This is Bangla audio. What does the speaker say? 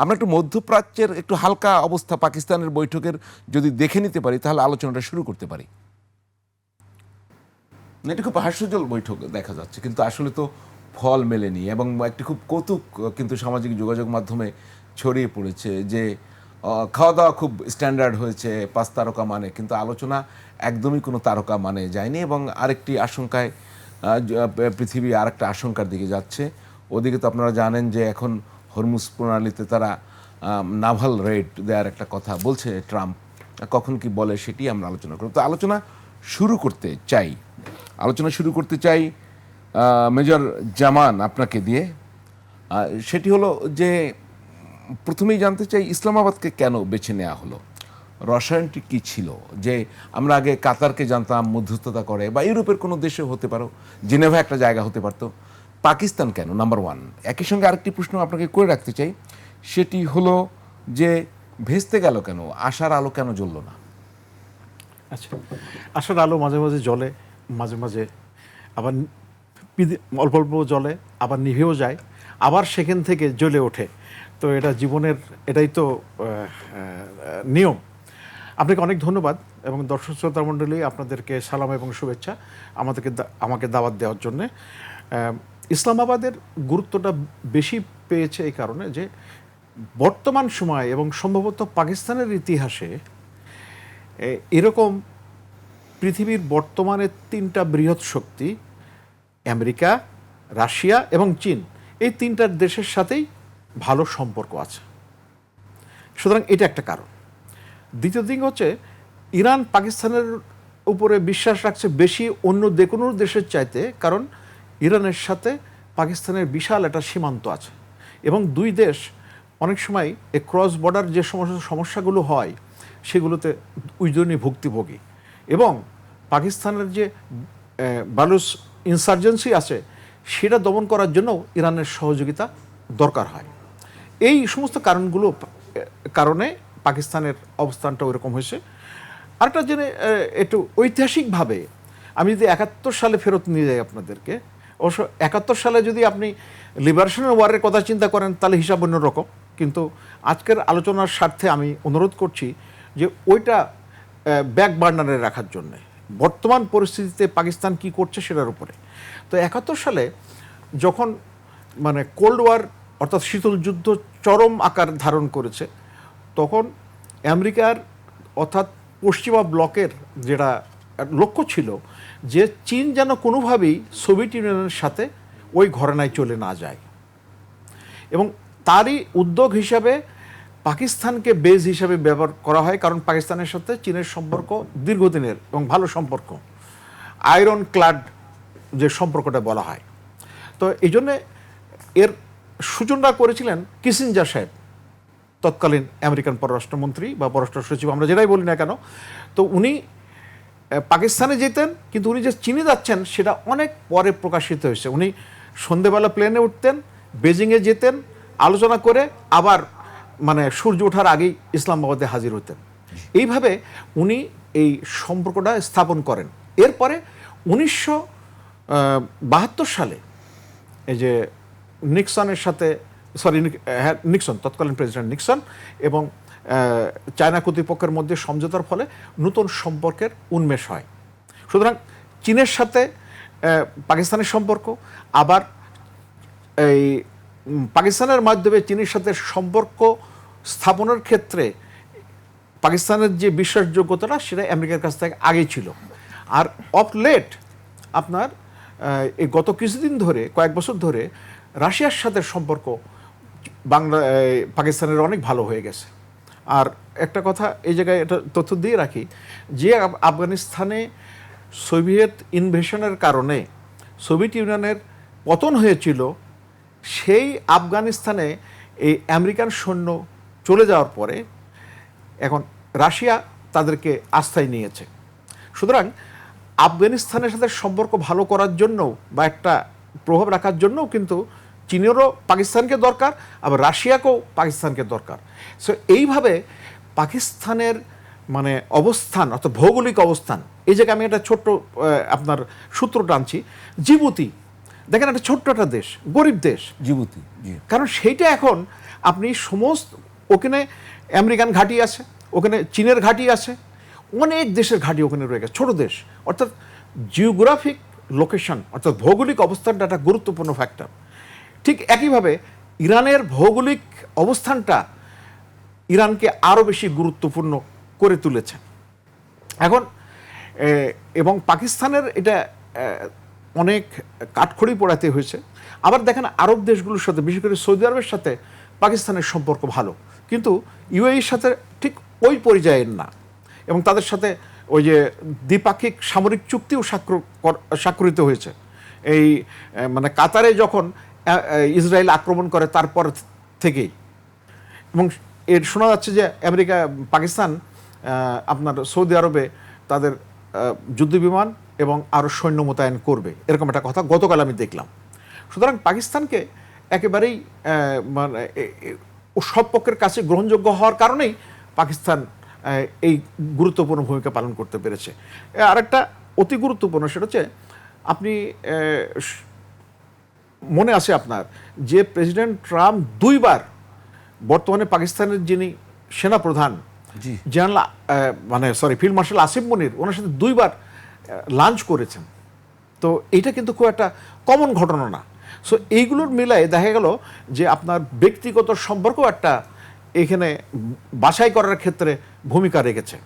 আমরা একটু মধ্যপ্রাচ্যের একটু হালকা অবস্থা পাকিস্তানের বৈঠকের যদি দেখে নিতে পারি তাহলে আলোচনাটা শুরু করতে পারি। এটা খুব হাস্যজ্জ্বল বৈঠক দেখা যাচ্ছে, কিন্তু আসলে তো ফল মেলেনি এবং একটি খুব কৌতুক কিন্তু সামাজিক যোগাযোগ মাধ্যমে ছড়িয়ে পড়েছে যে খাওয়া দাওয়া খুব স্ট্যান্ডার্ড হয়েছে, 5 তারকা মানে, কিন্তু আলোচনা একদমই কোনো তারকা মানে যায়নি এবং আরেকটি আশঙ্কায় পৃথিবী আরেকটা আশঙ্কার দিকে যাচ্ছে। ওদিকে তো আপনারা জানেন যে এখন হরমুজ প্রণালীতে তারা নাভাল রেড দেওয়ার একটা কথা বলছে ট্রাম্প, কখন কি বলে সেটি আমরা আলোচনা করব। তো আলোচনা শুরু করতে চাই মেজর জামান আপনাকে দিয়ে। সেটি হলো যে প্রথমেই জানতে চাই ইসলামাবাদকে কেন বেছে নেওয়া হলো, রসায়নটি কী ছিল? যে আমরা আগে কাতারকে জানতাম মধ্যস্থতা করে, বা ইউরোপের কোনো দেশে হতে পারো, জেনেভা একটা জায়গা হতে পারতো, পাকিস্তান কেন নাম্বার ওয়ান? একই সঙ্গে আরেকটি প্রশ্ন আপনাকে করে রাখতে চাই, সেটি হলো যে ভেস্তে গেল কেন, আশার আলো কেন জ্বলল না? আচ্ছা, আশার আলো মাঝে মাঝে জ্বলে, মাঝে মাঝে আবার অল্প অল্প জ্বলে, আবার নিভেও যায়, আবার সেখান থেকে জ্বলে ওঠে। তো এটা জীবনের, এটাই তো নিয়ম। আপনাকে অনেক ধন্যবাদ এবং দর্শক শ্রোতা মণ্ডলী, আপনাদেরকে সালাম এবং শুভেচ্ছা আমাকে দাওয়াত দেওয়ার জন্যে। ইসলামাবাদের গুরুত্বটা বেশি পেয়েছে এই কারণে যে বর্তমান সময় এবং সম্ভবত পাকিস্তানের ইতিহাসে এরকম পৃথিবীর বর্তমানে 3টা বৃহৎ শক্তি, আমেরিকা, রাশিয়া এবং চীন, এই 3টা দেশের সাথেই ভালো সম্পর্ক আছে। সুতরাং এটা একটা কারণ। দ্বিতীয় দিক হচ্ছে ইরান পাকিস্তানের উপরে বিশ্বাস রাখছে বেশি অন্য যে কোনো দেশের চাইতে, কারণ ইরানের সাথে পাকিস্তানের বিশাল একটা সীমান্ত আছে এবং দুই দেশ অনেক সময় এই ক্রস বর্ডার যে সমস্ত সমস্যাগুলো হয় সেগুলোতে উইজনই ভুক্তভোগী, এবং পাকিস্তানের যে বালুচ ইনসার্জেন্সি আছে সেটা দমন করার জন্য ইরানের সহযোগিতা দরকার হয়। এই সমস্ত কারণে পাকিস্তানের অবস্থানটা ওইরকম হয়েছে। আরেকটা জেনে একটু ঐতিহাসিকভাবে আমি যদি 71 সালে ফেরত নিয়ে যাই আপনাদেরকে, অবশ্য 71 সালে যদি আপনি লিবারেশনের ওয়ারের কথা চিন্তা করেন তাহলে হিসাব অন্যরকম, কিন্তু আজকের আলোচনার স্বার্থে আমি অনুরোধ করছি যে ওইটা ব্যাক বার্নারে রাখার জন্যে, বর্তমান পরিস্থিতিতে পাকিস্তান কি করছে সেটার উপরে। তো 71 সালে যখন মানে কোল্ড ওয়ার অর্থাৎ শীতল যুদ্ধ চরম আকার ধারণ করেছে, তখন আমেরিকার অর্থাৎ পশ্চিমা ব্লকের যেটা লক্ষ্য ছিল যে চীন যেন কোনোভাবেই সোভিয়েত ইউনিয়নের সাথে ওই ঘরানায় চলে না যায়, এবং তারই উদ্যোগ হিসাবে পাকিস্তানকে বেজ হিসাবে ব্যবহার করা হয়, কারণ পাকিস্তানের সাথে চীনের সম্পর্ক দীর্ঘদিনের এবং ভালো সম্পর্ক, আয়রন ক্লাড যে সম্পর্কটা বলা হয়। তো এই জন্যে এর সূচনা করেছিলেন কিসিঞ্জার সাহেব, তৎকালীন আমেরিকান পররাষ্ট্রমন্ত্রী বা পররাষ্ট্র সচিব, আমরা যেটাই বলি না কেন। তো উনি পাকিস্তানে যেতেন, কিন্তু উনি যে চীনে যাচ্ছেন সেটা অনেক পরে প্রকাশিত হয়েছে। উনি সন্ধেবেলা প্লেনে উঠতেন, বেজিংয়ে যেতেন, আলোচনা করে আবার মানে সূর্য ওঠার আগেই ইসলামাবাদে হাজির হতেন। এইভাবে উনি এই সম্পর্কটা স্থাপন করেন। এরপরে 1972 সালে এই যে নিক্সনের সাথে, নিক্সন, তৎকালীন প্রেসিডেন্ট নিক্সন এবং চায়না কর্তৃপক্ষের মধ্যে সমঝোতার ফলে নতুন সম্পর্কের উন্মেষ হয়। সুতরাং চীনের সাথে পাকিস্তানের সম্পর্ক, আবার এই পাকিস্তানের মাধ্যমে চীনের সাথে সম্পর্ক স্থাপনের ক্ষেত্রে পাকিস্তানের যে বিশ্বাসযোগ্যতাটা সেটা আমেরিকার কাছ থেকে আগেই ছিল। আর অফ লেট আপনার এই গত কিছুদিন ধরে, কয়েক বছর ধরে রাশিয়ার সাথে সম্পর্ক পাকিস্তানের অনেক ভালো হয়ে গেছে। আর একটা কথা এই জায়গায় এটা তথ্য দিয়ে রাখি, যে আফগানিস্তানে সোভিয়েত ইনভেশনের কারণে সোভিয়েত ইউনিয়নের পতন হয়েছিল, সেই আফগানিস্তানে এই আমেরিকান সৈন্য চলে যাওয়ার পরে এখন রাশিয়া তাদেরকে আস্থায় নিয়েছে। সুতরাং আফগানিস্তানের সাথে সম্পর্ক ভালো করার জন্য বা একটা প্রভাব রাখার জন্য কিন্তু চীনেরও পাকিস্তানকে দরকার, আবার রাশিয়াকেও পাকিস্তানকে দরকার। সো এইভাবে পাকিস্তানের মানে অবস্থান অর্থাৎ ভৌগোলিক অবস্থান, এই জায়গায় আমি একটা ছোট্ট আপনার সূত্র টানছি। জিবুতি দেখেন, একটা ছোট্ট একটা দেশ, গরিব দেশ জিবুতি, কারণ সেইটা এখন আপনি সমস্ত ওখানে আমেরিকান ঘাঁটি আছে, ওখানে চীনের ঘাঁটি আছে, অনেক দেশের ঘাঁটি ওখানে রয়ে গেছে, ছোট দেশ। অর্থাৎ জিওগ্রাফিক লোকেশন অর্থাৎ ভৌগোলিক অবস্থানটা একটা গুরুত্বপূর্ণ ফ্যাক্টর। ঠিক একইভাবে ইরানের ভৌগোলিক অবস্থানটা ইরানকে আরও বেশি গুরুত্বপূর্ণ করে তুলেছে। এখন এবং পাকিস্তানের এটা অনেক কাঠখড়ি পোড়াতে হয়েছে। আবার দেখেন আরব দেশগুলোর সাথে, বিশেষ করে সৌদি আরবের সাথে পাকিস্তানের সম্পর্ক ভালো, কিন্তু ইউএইর সাথে ঠিক ওই পর্যায়ের না। এবং তাদের সাথে ওই যে দ্বিপাক্ষিক সামরিক চুক্তিও স্বাক্ষরিত হয়েছে। এই মানে কাতারে যখন ইসরায়েল আক্রমণ করে তারপর থেকেই। এবং এর শোনা যাচ্ছে যে আমেরিকা, পাকিস্তান আপনার সৌদি আরবে তাদের যুদ্ধবিমান এবং আরও সৈন্য মোতায়েন করবে, এরকম একটা কথা গতকাল আমি দেখলাম। সুতরাং পাকিস্তানকে একেবারেই মানে সব পক্ষের কাছে গ্রহণযোগ্য হওয়ার কারণেই পাকিস্তান এই গুরুত্বপূর্ণ ভূমিকা পালন করতে পেরেছে। আরেকটা অতি গুরুত্বপূর্ণ সেটা হচ্ছে, আপনি মনে আছে আপনার যে প্রেসিডেন্ট ট্রাম্প দুইবার বর্তমানে পাকিস্তানের যিনি সেনাপ্রধান জেনারেল ফিল্ড মার্শাল আসিফ মনির, ওনার সাথে দুইবার লাঞ্চ করেছেন। তো এইটা কিন্তু খুব একটা কমন ঘটনা না। সো এইগুলোর মিলায় দেখা গেল যে আপনার ব্যক্তিগত সম্পর্ক একটা এখানে বাছাই করার ক্ষেত্রে ভূমিকা রেখেছে।